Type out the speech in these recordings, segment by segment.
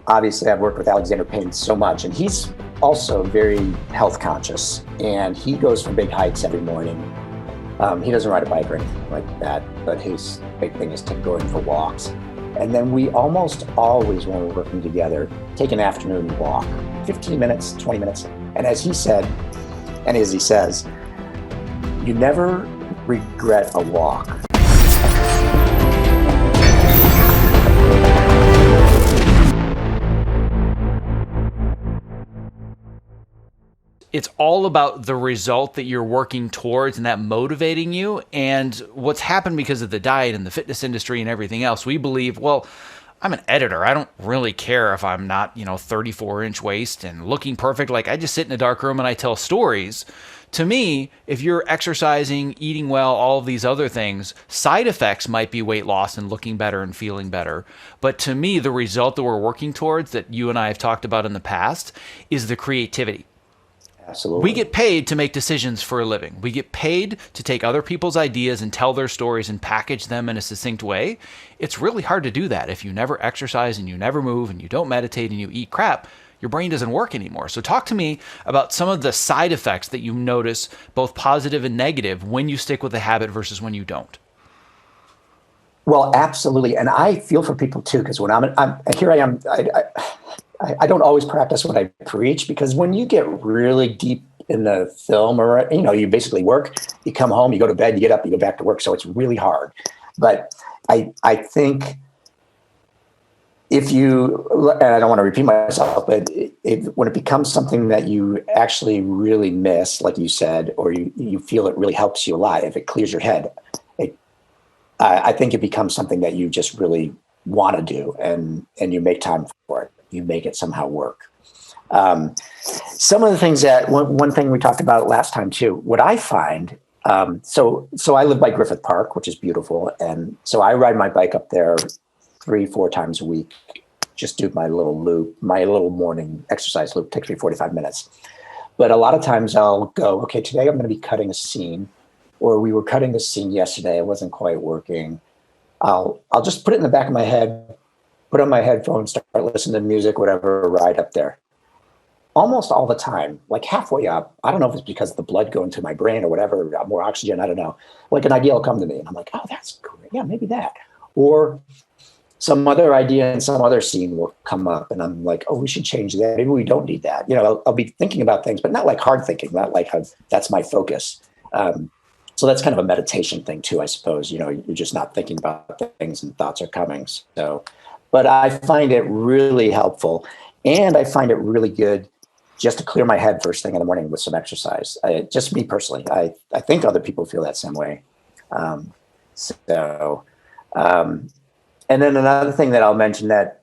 Obviously I've worked with Alexander Payne so much, and he's also very health conscious, and he goes for big hikes every morning. He doesn't ride a bike or anything like that, but his big thing is going for walks. And then we almost always, when we're working together, take an afternoon walk, 15 minutes, 20 minutes. And as he said, and as he says, you never regret a walk. It's all about the result that you're working towards and that motivating you. And what's happened because of the diet and the fitness industry and everything else, we believe, well, I'm an editor. I don't really care if I'm not, 34-inch waist and looking perfect. Like, I just sit in a dark room and I tell stories. To me, if you're exercising, eating well, all of these other things, side effects might be weight loss and looking better and feeling better. But to me, the result that we're working towards, that you and I have talked about in the past, is the creativity. Absolutely. We get paid to make decisions for a living. We get paid to take other people's ideas and tell their stories and package them in a succinct way. It's really hard to do that. If you never exercise and you never move and you don't meditate and you eat crap, your brain doesn't work anymore. So talk to me about some of the side effects that you notice, both positive and negative, when you stick with a habit versus when you don't. Well, absolutely. And I feel for people too, because when I'm here, I am. I don't always practice what I preach, because when you get really deep in the film, or you basically work, you come home, you go to bed, you get up, you go back to work. So it's really hard. But I think if you, and I don't want to repeat myself, but when it becomes something that you actually really miss, like you said, or you feel it really helps you a lot, if it clears your head, I think it becomes something that you just really want to do, and you make time for it. You make it somehow work. Some of the things that one thing we talked about last time too, what I find, so I live by Griffith Park, which is beautiful. And so I ride my bike up there 3-4 times a week, just do my little loop, my little morning exercise loop. Takes me 45 minutes. But a lot of times I'll go, okay, today I'm going to be cutting a scene, or we were cutting a scene yesterday. It wasn't quite working. I'll just put it in the back of my head, put on my headphones, start listening to music, whatever, ride up there. Almost all the time, like halfway up, I don't know if it's because of the blood going to my brain or whatever, more oxygen, I don't know. Like an idea will come to me and I'm like, oh, that's great. Yeah, maybe that. Or some other idea in some other scene will come up and I'm like, oh, we should change that. Maybe we don't need that. I'll be thinking about things, but not like hard thinking, not like that's my focus. So that's kind of a meditation thing too, I suppose. You're just not thinking about things and thoughts are coming. So, but I find it really helpful, and I find it really good just to clear my head first thing in the morning with some exercise. Just me personally, I think other people feel that same way. And then another thing that I'll mention that,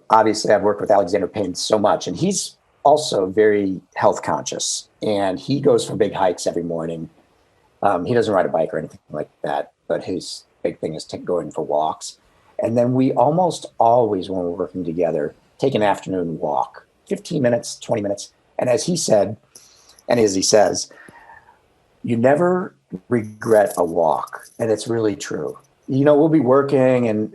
obviously I've worked with Alexander Payne so much, and he's also very health conscious, and he goes for big hikes every morning. He doesn't ride a bike or anything like that, but his big thing is going for walks. And then we almost always, when we're working together, take an afternoon walk, 15 minutes, 20 minutes. And as he said, and as he says, you never regret a walk. And it's really true. We'll be working and,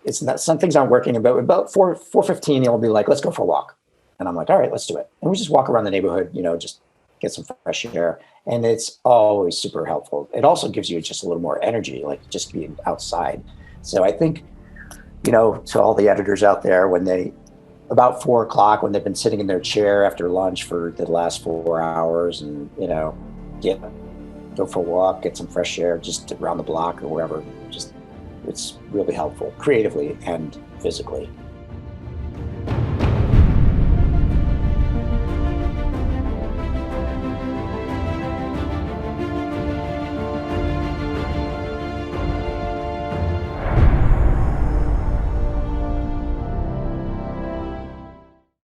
it's not, some things aren't working, but about 4:15, he'll be like, let's go for a walk. And I'm like, all right, let's do it. And we just walk around the neighborhood, just get some fresh air. And it's always super helpful. It also gives you just a little more energy, like just being outside. So I think, to all the editors out there, about 4:00, when they've been sitting in their chair after lunch for the last 4 hours and, go for a walk, get some fresh air, just around the block or wherever, it's really helpful creatively and physically.